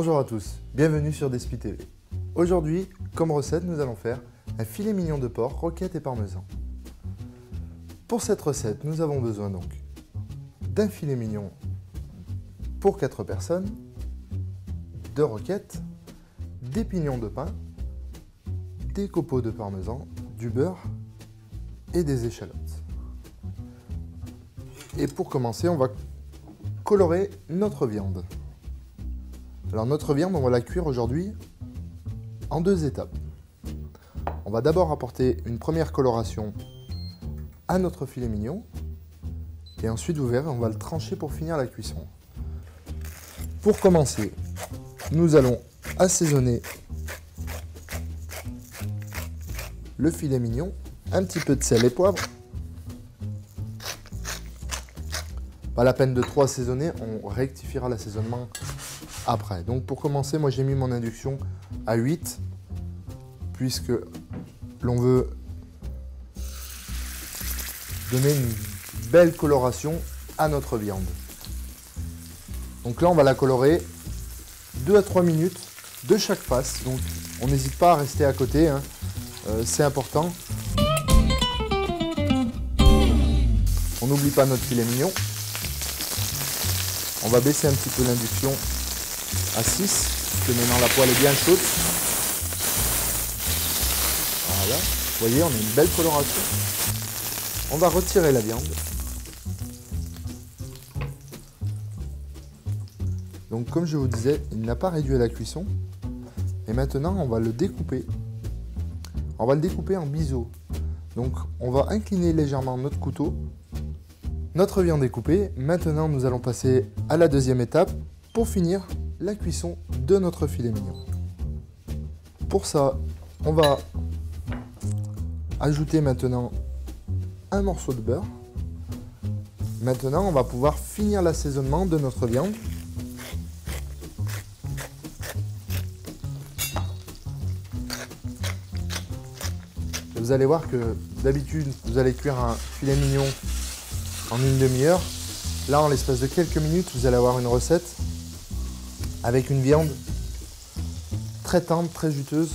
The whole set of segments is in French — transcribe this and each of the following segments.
Bonjour à tous, bienvenue sur Despi TV. Aujourd'hui, comme recette, nous allons faire un filet mignon de porc, roquette et parmesan. Pour cette recette, nous avons besoin donc d'un filet mignon pour 4 personnes, de roquettes, des pignons de pain, des copeaux de parmesan, du beurre et des échalotes. Et pour commencer, on va colorer notre viande. Alors notre viande, on va la cuire aujourd'hui en 2 étapes. On va d'abord apporter une première coloration à notre filet mignon et ensuite, vous verrez, on va le trancher pour finir la cuisson. Pour commencer, nous allons assaisonner le filet mignon, un petit peu de sel et poivre. Pas la peine de trop assaisonner, on rectifiera l'assaisonnement après. Donc pour commencer, moi j'ai mis mon induction à 8 puisque l'on veut donner une belle coloration à notre viande. Donc là on va la colorer 2 à 3 minutes de chaque face. Donc on n'hésite pas à rester à côté, hein. C'est important. On n'oublie pas notre filet mignon. On va baisser un petit peu l'induction à 6, parce que maintenant la poêle est bien chaude. Voilà, vous voyez, on a une belle coloration. On va retirer la viande. Donc comme je vous disais, il n'a pas réduit la cuisson. Et maintenant, on va le découper. On va le découper en biseaux. Donc on va incliner légèrement notre couteau. Notre viande est coupée. Maintenant, nous allons passer à la deuxième étape pour finir la cuisson de notre filet mignon. Pour ça, on va ajouter maintenant un morceau de beurre. Maintenant, on va pouvoir finir l'assaisonnement de notre viande. Vous allez voir que d'habitude, vous allez cuire un filet mignon en une demi-heure. Là, en l'espace de quelques minutes, vous allez avoir une recette avec une viande très tendre, très juteuse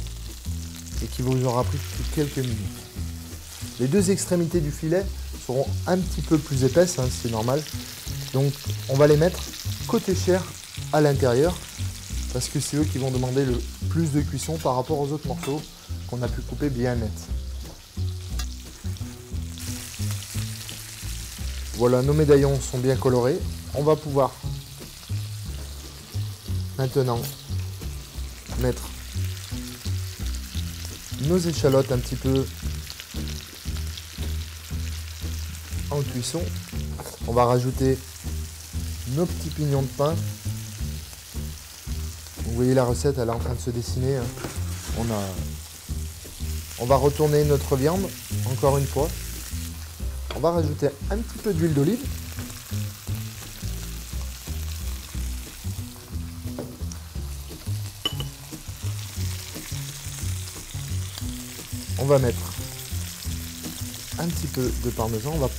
et qui vous aura pris quelques minutes. Les deux extrémités du filet seront un petit peu plus épaisses, hein, c'est normal. Donc, on va les mettre côté chair à l'intérieur parce que c'est eux qui vont demander le plus de cuisson par rapport aux autres morceaux qu'on a pu couper bien net. Voilà, nos médaillons sont bien colorés. On va pouvoir maintenant mettre nos échalotes un petit peu en cuisson. On va rajouter nos petits pignons de pain. Vous voyez la recette, elle est en train de se dessiner, hein. On va retourner notre viande encore une fois. On va rajouter un petit peu d'huile d'olive. On va mettre un petit peu de parmesan. On va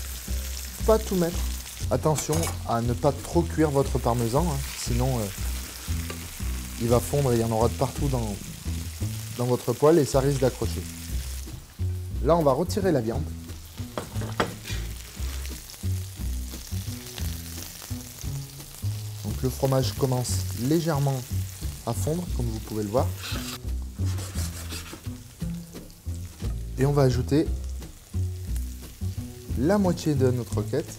pas tout mettre. Attention à ne pas trop cuire votre parmesan, hein, sinon il va fondre et il y en aura de partout dans votre poêle et ça risque d'accrocher. Là, on va retirer la viande. Le fromage commence légèrement à fondre, comme vous pouvez le voir. Et on va ajouter la moitié de notre roquette.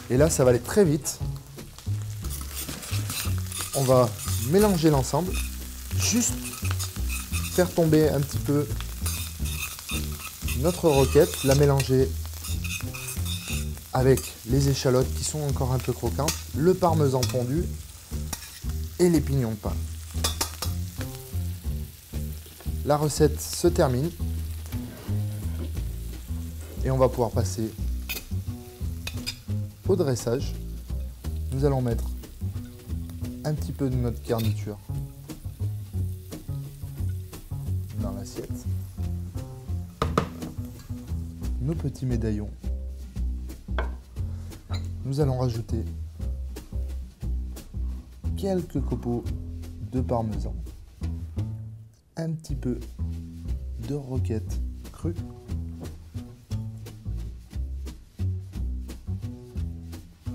Et là, ça va aller très vite. On va mélanger l'ensemble, juste faire tomber un petit peu notre roquette, la mélanger avec les échalotes qui sont encore un peu croquantes, le parmesan fondu et les pignons de pain. La recette se termine et on va pouvoir passer au dressage. Nous allons mettre un petit peu de notre garniture dans l'assiette, nos petits médaillons. Nous allons rajouter quelques copeaux de parmesan, un petit peu de roquette crue,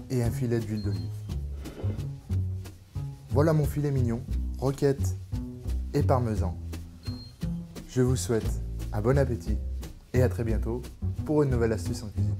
et un filet d'huile d'olive. Voilà mon filet mignon, roquette et parmesan. Je vous souhaite un bon appétit et à très bientôt pour une nouvelle astuce en cuisine.